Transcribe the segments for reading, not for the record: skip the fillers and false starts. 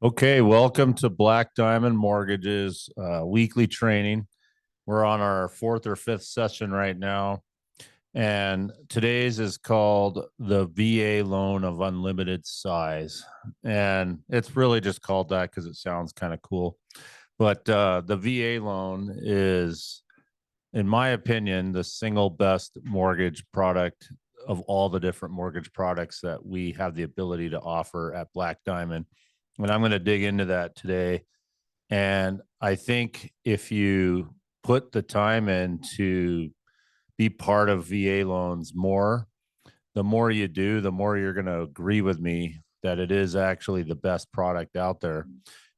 Okay, welcome to Black Diamond Mortgages weekly training. We're on our fourth or fifth session right now, and today's is called the VA loan of unlimited size. And it's really just called that because it sounds kind of cool. But the VA loan is, in my opinion, the single best mortgage product of all the different mortgage products that we have the ability to offer at Black Diamond. And I'm going to dig into that today. And I think if you put the time in to be part of VA loans more, the more you do, the more you're going to agree with me that it is actually the best product out there.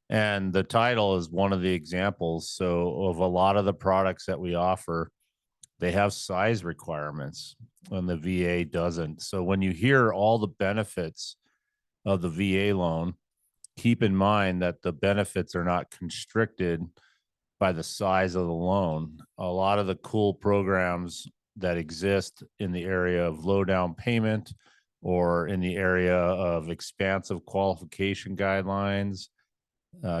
And the title is one of the examples. So, of a lot of the products that we offer, they have size requirements and the VA doesn't. So, when you hear all the benefits of the VA loan, keep in mind that the benefits are not constricted by the size of the loan. A lot of the cool programs that exist in the area of low down payment or in the area of expansive qualification guidelines,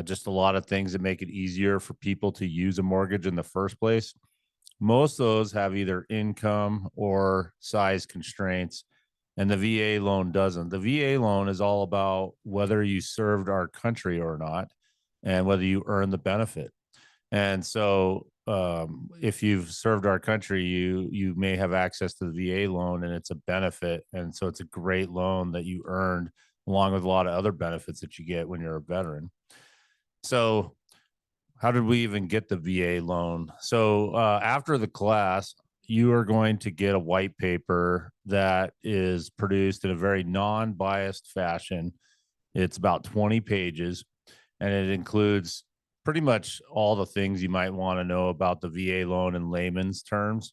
just a lot of things that make it easier for people to use a mortgage in the first place. Most of those have either income or size constraints, and the VA loan doesn't. The VA loan is all about whether you served our country or not and whether you earn the benefit. And so, if you've served our country, you may have access to the VA loan, and it's a benefit. And so, it's a great loan that you earned, along with a lot of other benefits that you get when you're a veteran. So, how did we even get the VA loan? So, after the class, you are going to get a white paper that is produced in a very non-biased fashion. It's about 20 pages, and it includes pretty much all the things you might want to know about the VA loan in layman's terms.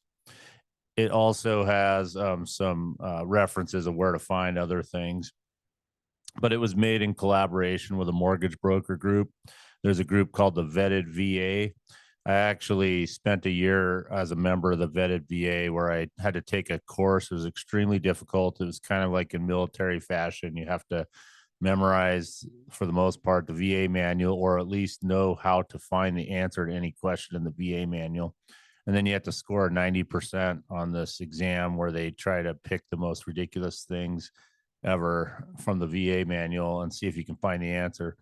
It also has some references of where to find other things, but it was made in collaboration with a mortgage broker group. There's a group called the Vetted VA. I actually spent a year as a member of the Vetted VA where I had to take a course. It was extremely difficult. It was kind of like in military fashion. You have to memorize, for the most part, the VA manual, or at least know how to find the answer to any question in the VA manual. And then you have to score 90% on this exam where they try to pick the most ridiculous things ever from the VA manual and see if you can find the answer.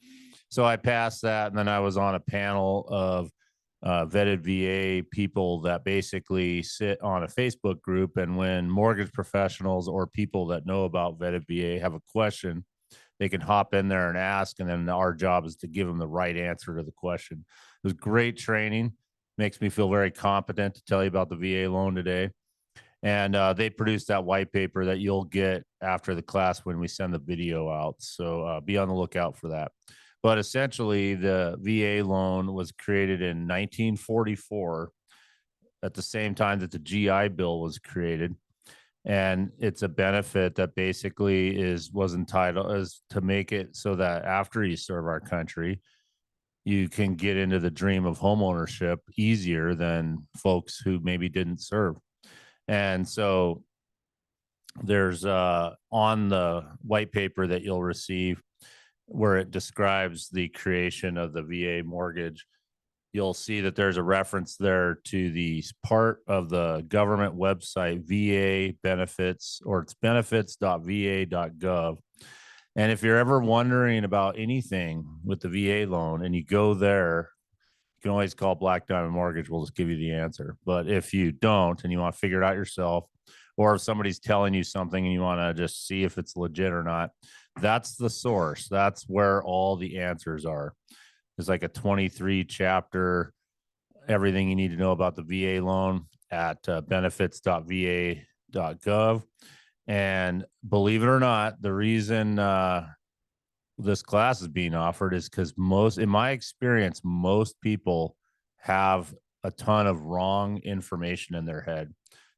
So I passed that, and then I was on a panel of vetted VA people that basically sit on a Facebook group. And when mortgage professionals or people that know about vetted VA have a question, they can hop in there and ask. And then our job is to give them the right answer to the question. It was great training. Makes me feel very competent to tell you about the VA loan today. And they produced that white paper that you'll get after the class when we send the video out. So be on the lookout for that. But essentially, the VA loan was created in 1944 at the same time that the GI Bill was created. And it's a benefit that basically was entitled as to make it so that after you serve our country, you can get into the dream of homeownership easier than folks who maybe didn't serve. And so there's on the white paper that you'll receive where it describes the creation of the VA mortgage, you'll see that there's a reference there to the part of the government website, VA benefits, or it's benefits.va.gov. And if you're ever wondering about anything with the VA loan and you go there, you can always call Black Diamond Mortgage. We'll just give you the answer. But if you don't and you want to figure it out yourself, or if somebody's telling you something and you want to just see if it's legit or not, that's the source. That's where all the answers are. There's like a 23 chapter, everything you need to know about the VA loan at benefits.va.gov. And believe it or not, the reason this class is being offered is because in my experience, most people have a ton of wrong information in their head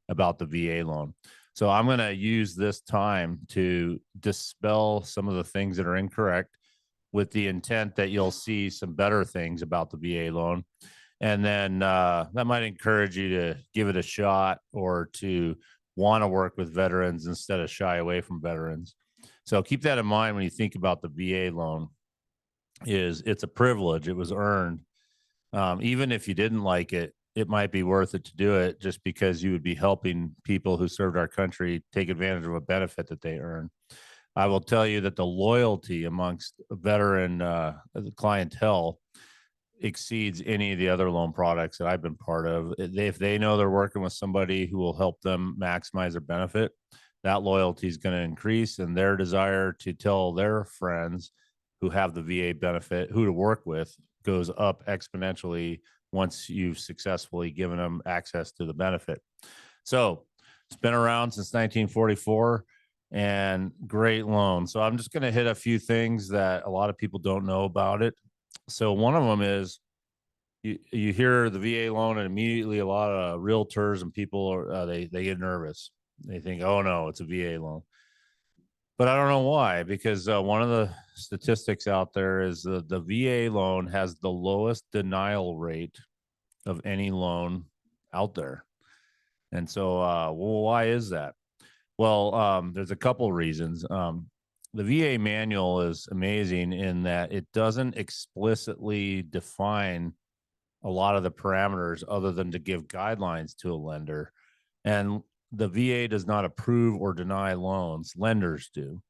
about the VA loan. So I'm going to use this time to dispel some of the things that are incorrect, with the intent that you'll see some better things about the VA loan. And then that might encourage you to give it a shot or to want to work with veterans instead of shy away from veterans. So keep that in mind when you think about the VA loan. is it's a privilege. It was earned. Even if you didn't like it, it might be worth it to do it just because you would be helping people who served our country take advantage of a benefit that they earn. I will tell you that the loyalty amongst veteran clientele exceeds any of the other loan products that I've been part of. If they know they're working with somebody who will help them maximize their benefit, that loyalty is going to increase, and their desire to tell their friends who have the VA benefit who to work with goes up exponentially once you've successfully given them access to the benefit. So it's been around since 1944 and great loan. So I'm just going to hit a few things that a lot of people don't know about it. So one of them is you hear the VA loan, and immediately a lot of realtors and people are, they get nervous. They think, oh no, it's a VA loan. But I don't know why, because one of the statistics out there is the VA loan has the lowest denial rate of any loan out there. And so, well, why is that? Well, there's a couple reasons. The VA manual is amazing in that it doesn't explicitly define a lot of the parameters other than to give guidelines to a lender. And the VA does not approve or deny loans, lenders do.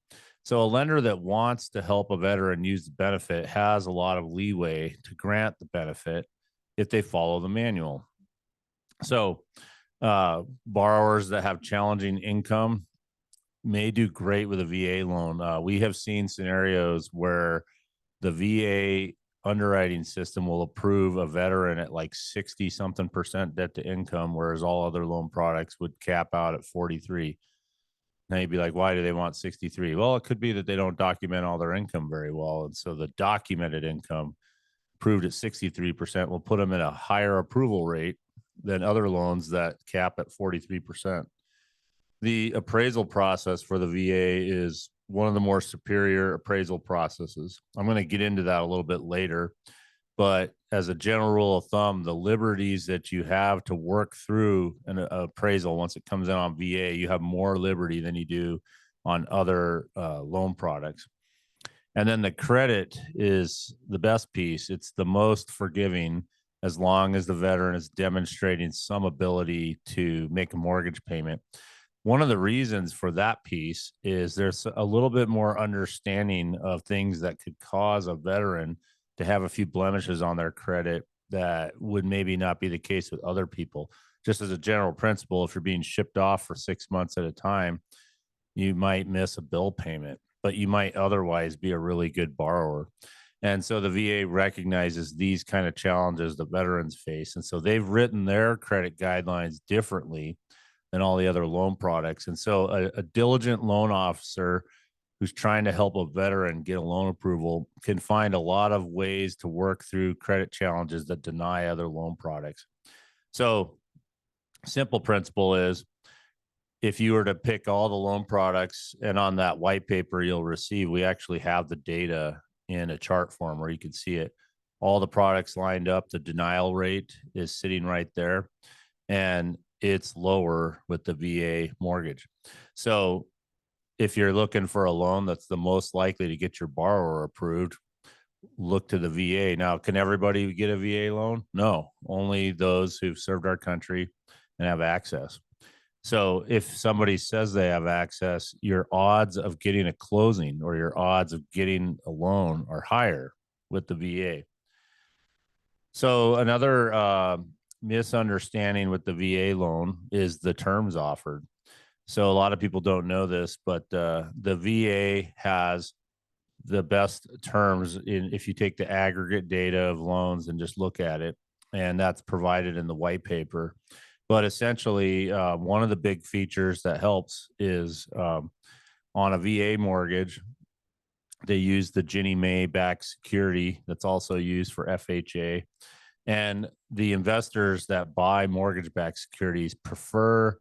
So a lender that wants to help a veteran use the benefit has a lot of leeway to grant the benefit if they follow the manual. So borrowers that have challenging income may do great with a VA loan. We have seen scenarios where the VA underwriting system will approve a veteran at like 60 something percent debt to income, whereas all other loan products would cap out at 43. Now you'd be like, why do they want 63? Well, it could be that they don't document all their income very well. And so the documented income approved at 63% will put them at a higher approval rate than other loans that cap at 43%. The appraisal process for the VA is one of the more superior appraisal processes. I'm going to get into that a little bit later, but as a general rule of thumb, the liberties that you have to work through an appraisal once it comes in on VA, you have more liberty than you do on other loan products. And then the credit is the best piece. It's the most forgiving as long as the veteran is demonstrating some ability to make a mortgage payment. One of the reasons for that piece is there's a little bit more understanding of things that could cause a veteran to have a few blemishes on their credit that would maybe not be the case with other people. Just as a general principle, if you're being shipped off for 6 months at a time, you might miss a bill payment, but you might otherwise be a really good borrower. And so the VA recognizes these kind of challenges that veterans face. And so they've written their credit guidelines differently than all the other loan products. And so a diligent loan officer who's trying to help a veteran get a loan approval can find a lot of ways to work through credit challenges that deny other loan products. So simple principle is, if you were to pick all the loan products, and on that white paper you'll receive, we actually have the data in a chart form where you can see it. All the products lined up, the denial rate is sitting right there, and it's lower with the VA mortgage. So if you're looking for a loan that's the most likely to get your borrower approved, look to the VA. Now, can everybody get a VA loan? No, only those who've served our country and have access. So if somebody says they have access, your odds of getting a closing or your odds of getting a loan are higher with the VA. So another misunderstanding with the VA loan is the terms offered. So a lot of people don't know this, but the VA has the best terms if you take the aggregate data of loans and just look at it, and that's provided in the white paper. But essentially, one of the big features that helps is on a VA mortgage, they use the Ginnie Mae backed security that's also used for FHA. And the investors that buy mortgage backed securities prefer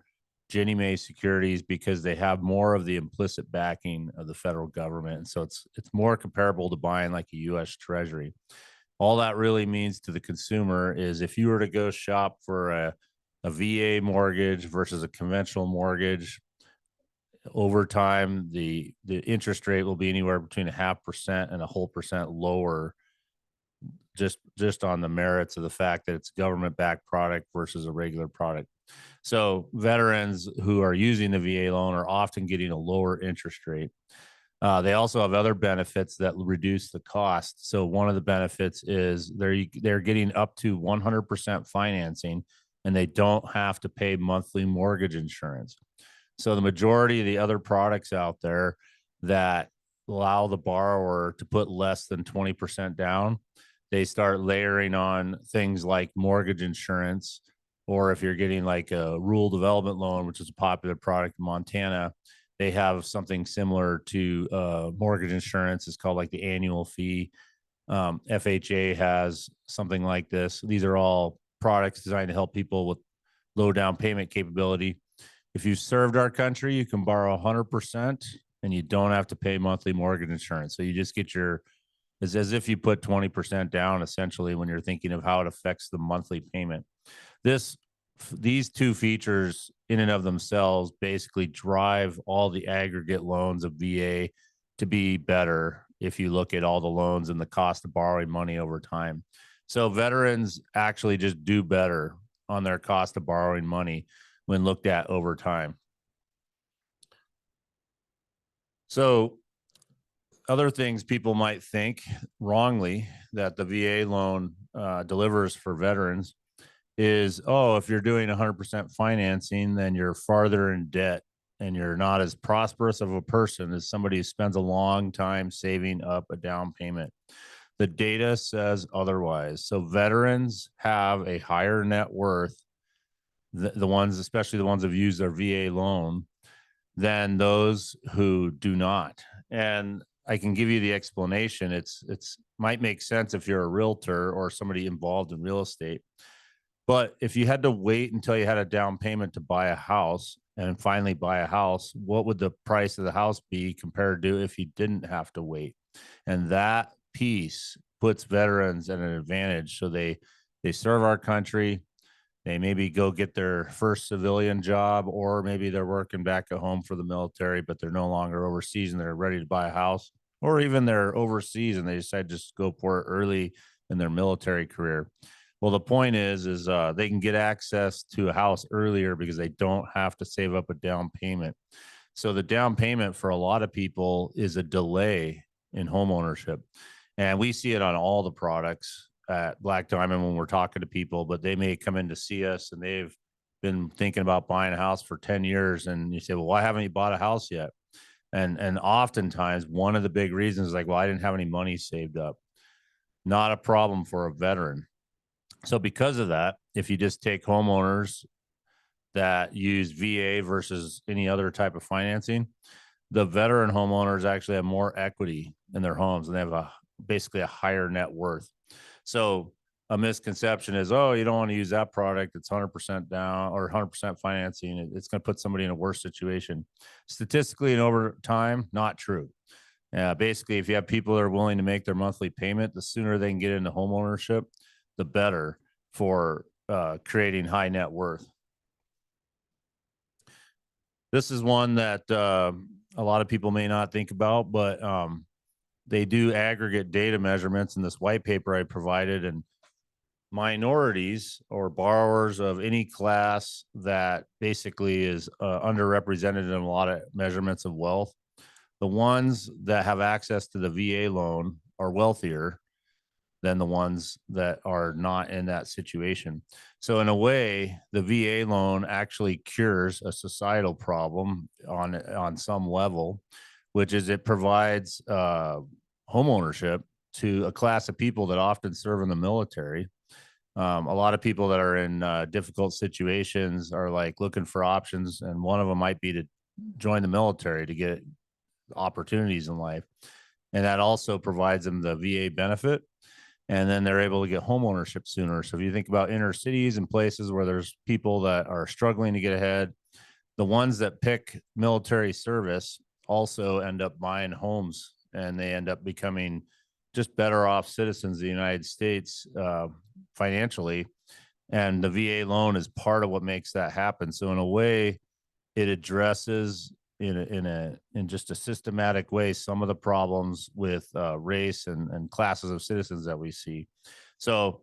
Ginnie Mae securities because they have more of the implicit backing of the federal government. And so it's more comparable to buying like a US Treasury. All that really means to the consumer is if you were to go shop for a VA mortgage versus a conventional mortgage, over time, the interest rate will be anywhere between 0.5% and 1% lower, just on the merits of the fact that it's a government-backed product versus a regular product. So veterans who are using the VA loan are often getting a lower interest rate. They also have other benefits that reduce the cost. So one of the benefits is they're getting up to 100% financing, and they don't have to pay monthly mortgage insurance. So the majority of the other products out there that allow the borrower to put less than 20% down, they start layering on things like mortgage insurance, or if you're getting like a rural development loan, which is a popular product in Montana, they have something similar to mortgage insurance. It's called like the annual fee. FHA has something like this. These are all products designed to help people with low down payment capability. If you served our country, you can borrow 100% and you don't have to pay monthly mortgage insurance. So you just get it's as if you put 20% down essentially when you're thinking of how it affects the monthly payment. These two features in and of themselves basically drive all the aggregate loans of VA to be better if you look at all the loans and the cost of borrowing money over time. So veterans actually just do better on their cost of borrowing money when looked at over time. So other things people might think wrongly that the VA loan delivers for veterans is, oh, if you're doing 100% financing, then you're farther in debt and you're not as prosperous of a person as somebody who spends a long time saving up a down payment. The data says otherwise. So veterans have a higher net worth, the ones, especially the ones who've used their VA loan, than those who do not. And I can give you the explanation. It's might make sense if you're a realtor or somebody involved in real estate. But if you had to wait until you had a down payment to buy a house and finally buy a house, what would the price of the house be compared to if you didn't have to wait? And that piece puts veterans at an advantage. So they serve our country. They maybe go get their first civilian job, or maybe they're working back at home for the military, but they're no longer overseas and they're ready to buy a house, or even they're overseas and they decide to just go for it early in their military career. Well, the point is they can get access to a house earlier because they don't have to save up a down payment. So the down payment for a lot of people is a delay in home ownership. And we see it on all the products at Black Diamond when we're talking to people, but they may come in to see us and they've been thinking about buying a house for 10 years. And you say, well, why haven't you bought a house yet? And oftentimes one of the big reasons is like, well, I didn't have any money saved up. Not a problem for a veteran. So because of that, if you just take homeowners that use VA versus any other type of financing, the veteran homeowners actually have more equity in their homes and they have basically a higher net worth. So a misconception is, oh, you don't want to use that product. It's 100% down or 100% financing. It's going to put somebody in a worse situation. Statistically and over time, not true. Basically, if you have people that are willing to make their monthly payment, the sooner they can get into home ownership, the better for creating high net worth. This is one that a lot of people may not think about, but they do aggregate data measurements in this white paper I provided, and minorities or borrowers of any class that basically is underrepresented in a lot of measurements of wealth, the ones that have access to the VA loan are wealthier than the ones that are not in that situation. So in a way, the VA loan actually cures a societal problem on some level, which is it provides home ownership to a class of people that often serve in the military. A lot of people that are in difficult situations are like looking for options, and one of them might be to join the military to get opportunities in life. And that also provides them the VA benefit. And then they're able to get home ownership sooner. So if you think about inner cities and places where there's people that are struggling to get ahead, the ones that pick military service also end up buying homes, and they end up becoming just better off citizens of the United States financially. And the VA loan is part of what makes that happen. So in a way, it addresses in just a systematic way some of the problems with race and classes of citizens that we see. So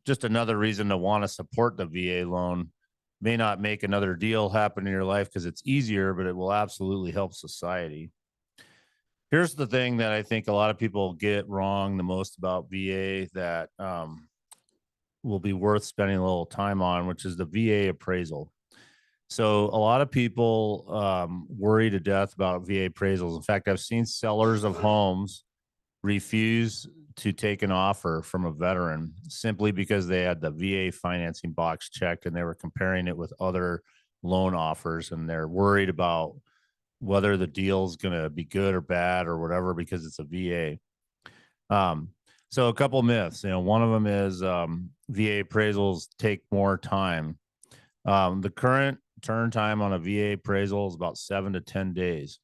just another reason to want to support the VA loan. May not make another deal happen in your life because it's easier, but it will absolutely help society. Here's the thing that I think a lot of people get wrong the most about VA that will be worth spending a little time on, which is the VA appraisal. So a lot of people worry to death about VA appraisals. In fact, I've seen sellers of homes refuse to take an offer from a veteran simply because they had the VA financing box checked and they were comparing it with other loan offers, and they're worried about whether the deal's going to be good or bad or whatever because it's a VA. So a couple myths, one of them is VA appraisals take more time. The current turn time on a VA appraisal is about 7 to 10 days.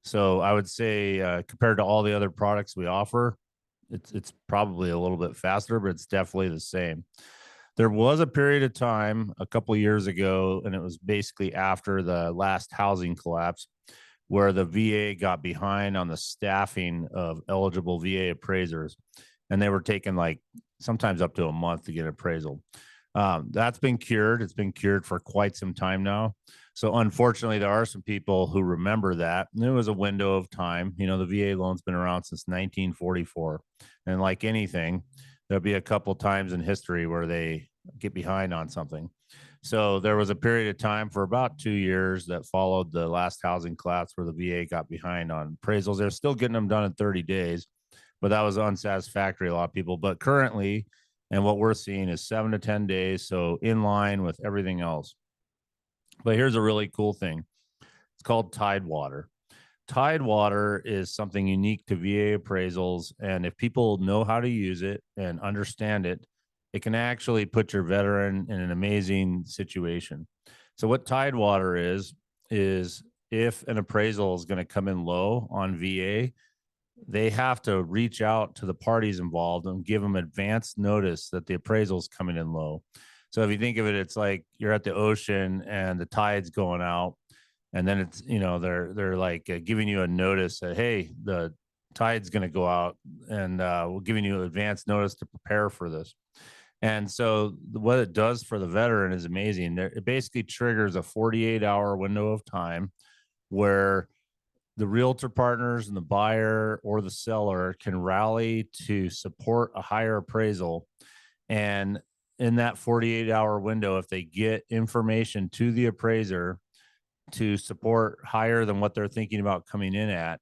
So I would say compared to all the other products we offer, it's probably a little bit faster, but it's definitely the same. There was a period of time a couple of years ago, and it was basically after the last housing collapse, where the VA got behind on the staffing of eligible VA appraisers, and they were taking like sometimes up to a month to get an appraisal. That's been cured. It's been cured for quite some time now. So unfortunately, there are some people who remember that. And there was a window of time. The VA loan's been around since 1944. And like anything, there'll be a couple times in history where they get behind on something. So there was a period of time for about 2 years that followed the last housing collapse where the VA got behind on appraisals. They're still getting them done in 30 days, but that was unsatisfactory to a lot of people. But currently, and what we're seeing is 7 to 10 days. So in line with everything else. But here's a really cool thing. It's called Tidewater. Tidewater is something unique to VA appraisals. And if people know how to use it and understand it, it can actually put your veteran in an amazing situation. So what Tidewater is if an appraisal is going to come in low on VA, they have to reach out to the parties involved and give them advance notice that the appraisal is coming in low. So if you think of it, it's like you're at the ocean and the tide's going out, and then it's they're like giving you a notice that, hey, the tide's going to go out, and we're giving you advance notice to prepare for this. And so what it does for the veteran is amazing. It basically triggers a 48-hour window of time where the realtor partners and the buyer or the seller can rally to support a higher appraisal. And in that 48-hour window, if they get information to the appraiser to support higher than what they're thinking about coming in at,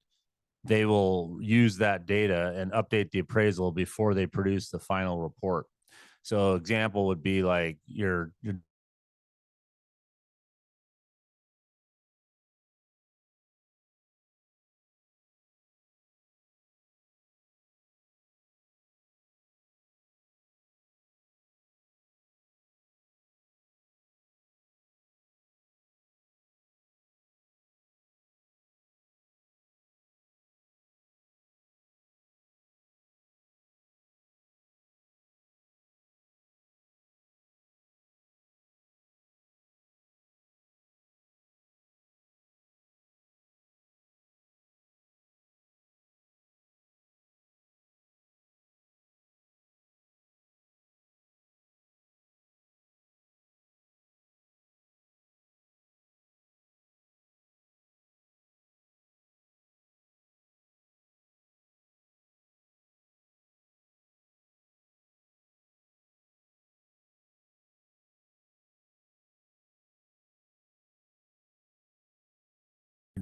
they will use that data and update the appraisal before they produce the final report. So example would be like your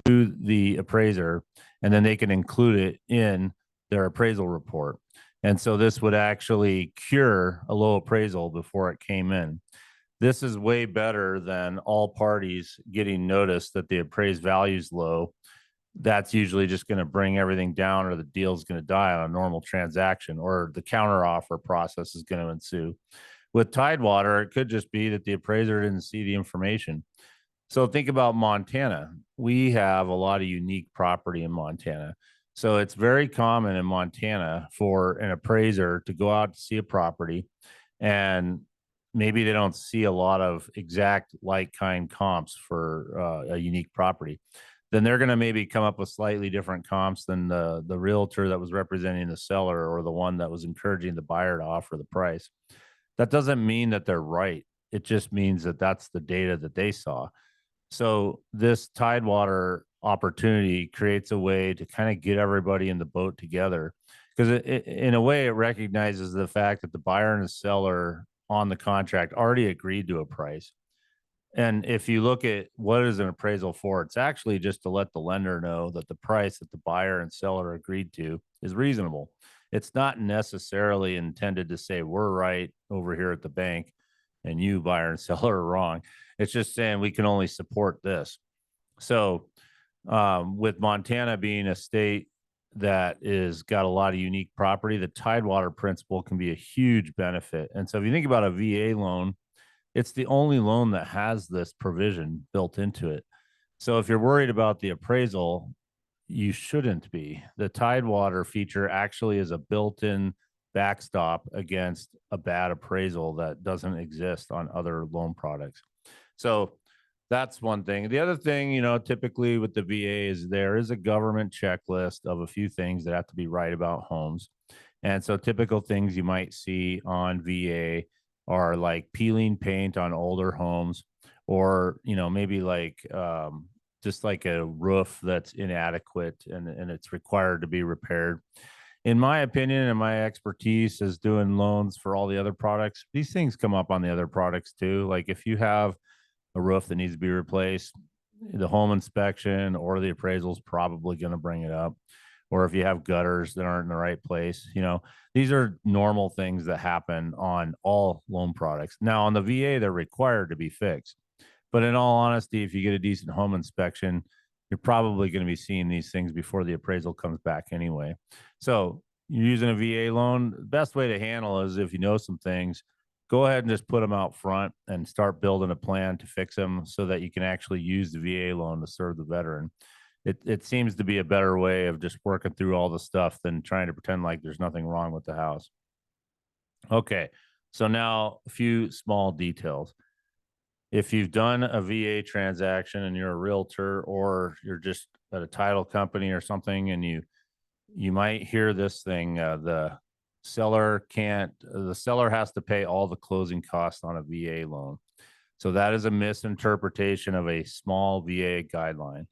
do the appraiser, and then they can include it in their appraisal report. And so this would actually cure a low appraisal before it came in. This is way better than all parties getting notice that the appraised value is low. That's usually just going to bring everything down, or the deal is going to die on a normal transaction, or the counteroffer process is going to ensue. With Tidewater, it could just be that the appraiser didn't see the information. So think about Montana. We have a lot of unique property in Montana. So it's very common in Montana for an appraiser to go out to see a property, and maybe they don't see a lot of exact like kind comps for a unique property. then they're going to maybe come up with slightly different comps than the realtor that was representing the seller or the one that was encouraging the buyer to offer the price. That doesn't mean that they're right. It just means that that's the data that they saw. So this Tidewater opportunity creates a way to kind of get everybody in the boat together, because in a way it recognizes the fact that the buyer and the seller on the contract already agreed to a price. And if you look at what is an appraisal for, it's actually just to let the lender know that the price that the buyer and seller agreed to is reasonable. It's not necessarily intended to say we're right over here at the bank and you, buyer and seller, are wrong. It's just saying we can only support this. So, with Montana being a state that is got a lot of unique property, the Tidewater principle can be a huge benefit. And so, if you think about a VA loan, it's the only loan that has this provision built into it. So if you're worried about the appraisal, you shouldn't be. The Tidewater feature actually is a built-in backstop against a bad appraisal that doesn't exist on other loan products. So that's one thing. The other thing, typically with the VA is there is a government checklist of a few things that have to be right about homes. And so typical things you might see on VA are like peeling paint on older homes, or maybe like just like a roof that's inadequate and it's required to be repaired. In my opinion and my expertise is doing loans for all the other products, these things come up on the other products too. Like if you have a roof that needs to be replaced, the home inspection or the appraisal is probably going to bring it up. Or if you have gutters that aren't in the right place, these are normal things that happen on all loan products. Now, on the VA, they're required to be fixed. But in all honesty, if you get a decent home inspection, you're probably going to be seeing these things before the appraisal comes back anyway. So you're using a VA loan, the best way to handle is if you know some things, go ahead and just put them out front and start building a plan to fix them so that you can actually use the VA loan to serve the veteran. It seems to be a better way of just working through all the stuff than trying to pretend like there's nothing wrong with the house. Okay, so now a few small details. If you've done a VA transaction and you're a realtor or you're just at a title company or something, and you might hear this thing, the seller has to pay all the closing costs on a VA loan. So that is a misinterpretation of a small VA guideline.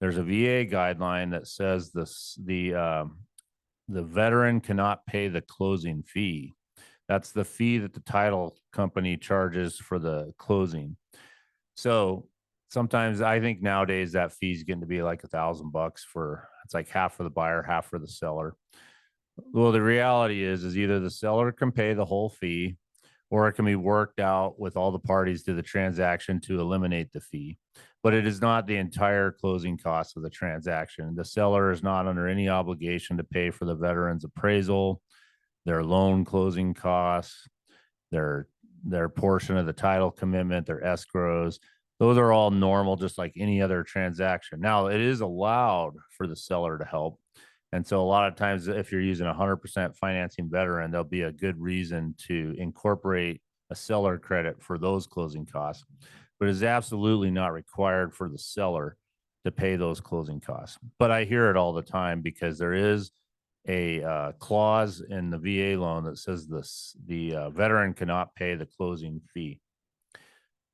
There's a VA guideline that says the veteran cannot pay the closing fee. That's the fee that the title company charges for the closing. So sometimes I think nowadays that fee is getting to be like $1,000 for, it's like half for the buyer, half for the seller. Well, the reality is either the seller can pay the whole fee, or it can be worked out with all the parties to the transaction to eliminate the fee. But it is not the entire closing cost of the transaction. The seller is not under any obligation to pay for the veteran's appraisal, their loan closing costs, their portion of the title commitment, their escrows. Those are all normal, just like any other transaction. Now, it is allowed for the seller to help. And so a lot of times, if you're using 100% financing veteran, there'll be a good reason to incorporate a seller credit for those closing costs. But it's absolutely not required for the seller to pay those closing costs. But I hear it all the time because there is a clause in the VA loan that says the veteran cannot pay the closing fee.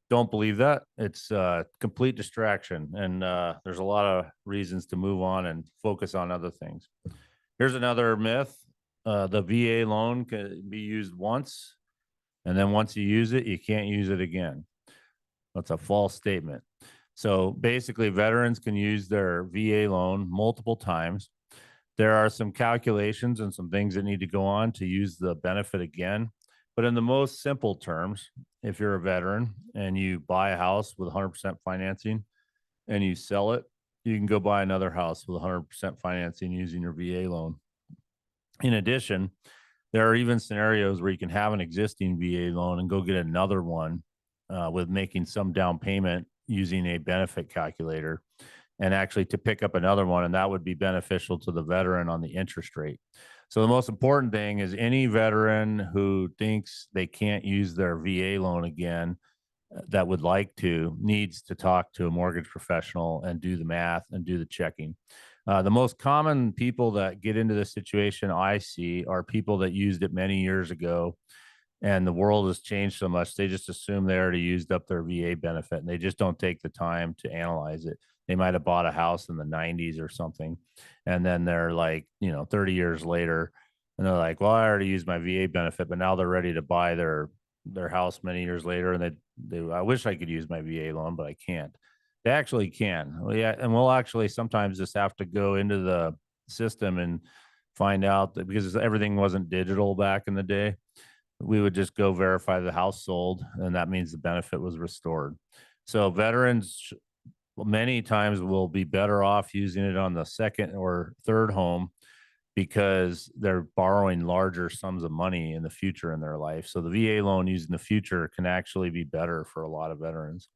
Don't believe that. It's a complete distraction, and there's a lot of reasons to move on and focus on other things. Here's another myth. The VA loan can be used once, and then once you use it, you can't use it again. That's a false statement. So basically, veterans can use their VA loan multiple times. There are some calculations and some things that need to go on to use the benefit again. But in the most simple terms, if you're a veteran and you buy a house with 100% financing and you sell it, you can go buy another house with 100% financing using your VA loan. In addition, there are even scenarios where you can have an existing VA loan and go get another one with making some down payment using a benefit calculator, and actually to pick up another one, and that would be beneficial to the veteran on the interest rate. So the most important thing is any veteran who thinks they can't use their VA loan again, that would like to needs to talk to a mortgage professional and do the math and do the checking. The most common people that get into this situation I see are people that used it many years ago, and the world has changed so much. They just assume they already used up their VA benefit and they just don't take the time to analyze it. They might have bought a house in the 90s or something. And then they're like, 30 years later, and they're like, well, I already used my VA benefit, but now they're ready to buy their house many years later. And I wish I could use my VA loan, but I can't. They actually can. Well, yeah. And we'll actually sometimes just have to go into the system and find out that, because everything wasn't digital back in the day, we would just go verify the house sold, and that means the benefit was restored. So veterans many times will be better off using it on the second or third home because they're borrowing larger sums of money in the future in their life. So the VA loan used in the future can actually be better for a lot of veterans.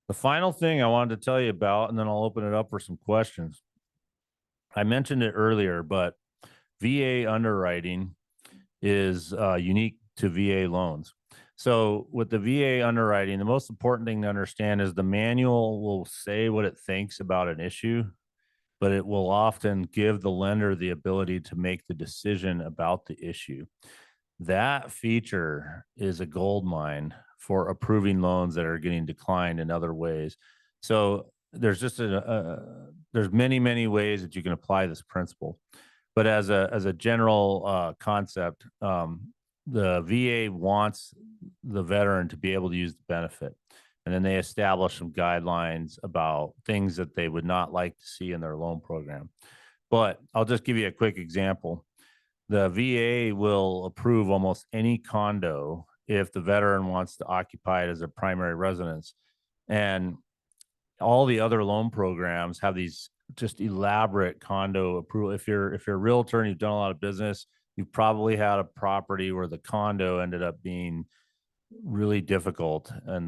The final thing I wanted to tell you about, and then I'll open it up for some questions. I mentioned it earlier, but VA underwriting is unique to VA loans. So with the VA underwriting, the most important thing to understand is the manual will say what it thinks about an issue, but it will often give the lender the ability to make the decision about the issue. That feature is a gold mine for approving loans that are getting declined in other ways. So there's just there's many ways that you can apply this principle. But as a general concept, the VA wants the veteran to be able to use the benefit, and then they establish some guidelines about things that they would not like to see in their loan program. But I'll just give you a quick example. The VA will approve almost any condo if the veteran wants to occupy it as a primary residence. And all the other loan programs have these just elaborate condo approval. If you're a realtor and you've done a lot of business, you've probably had a property where the condo ended up being really difficult, and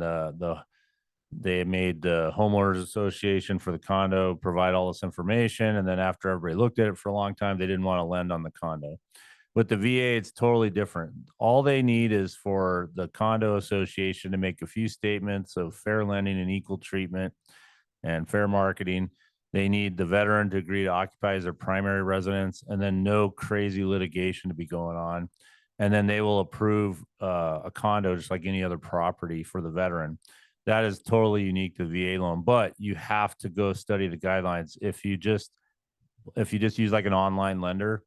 they made the homeowners association for the condo provide all this information, and then after everybody looked at it for a long time, they didn't want to lend on the condo. With the VA, it's totally different. All they need is for the condo association to make a few statements of fair lending and equal treatment and fair marketing. They need the veteran to agree to occupy as their primary residence, and then no crazy litigation to be going on. And then they will approve a condo just like any other property for the veteran. That is totally unique to the VA loan, but you have to go study the guidelines. If you just use like an online lender,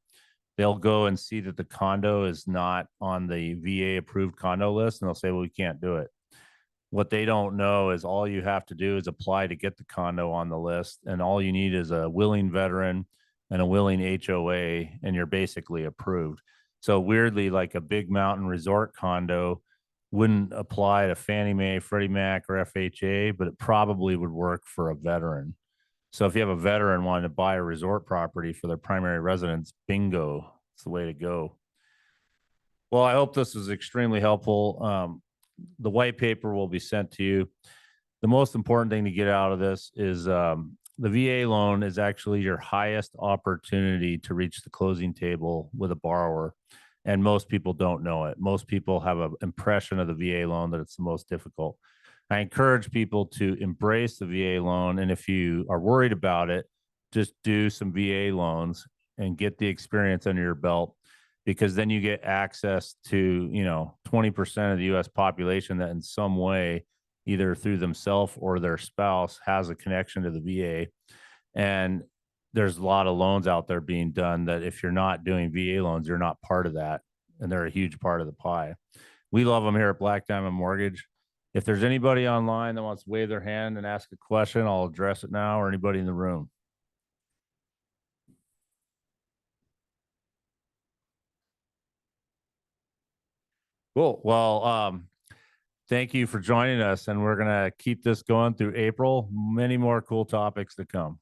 they'll go and see that the condo is not on the VA approved condo list, and they'll say, well, we can't do it. What they don't know is all you have to do is apply to get the condo on the list, and all you need is a willing veteran and a willing HOA, and you're basically approved. So weirdly, like a big mountain resort condo wouldn't apply to Fannie Mae, Freddie Mac, or FHA, but it probably would work for a veteran. So if you have a veteran wanting to buy a resort property for their primary residence, bingo, it's the way to go. Well, I hope this was extremely helpful. The white paper will be sent to you. The most important thing to get out of this is the VA loan is actually your highest opportunity to reach the closing table with a borrower. And most people don't know it. Most people have an impression of the VA loan that it's the most difficult. I encourage people to embrace the VA loan. And if you are worried about it, just do some VA loans and get the experience under your belt, because then you get access to 20% of the US population that in some way, either through themselves or their spouse, has a connection to the VA. And there's a lot of loans out there being done that if you're not doing VA loans, you're not part of that, and they're a huge part of the pie. We love them here at Black Diamond Mortgage. If there's anybody online that wants to wave their hand and ask a question, I'll address it now, or anybody in the room. Cool. Well, thank you for joining us, and we're going to keep this going through April. Many more cool topics to come.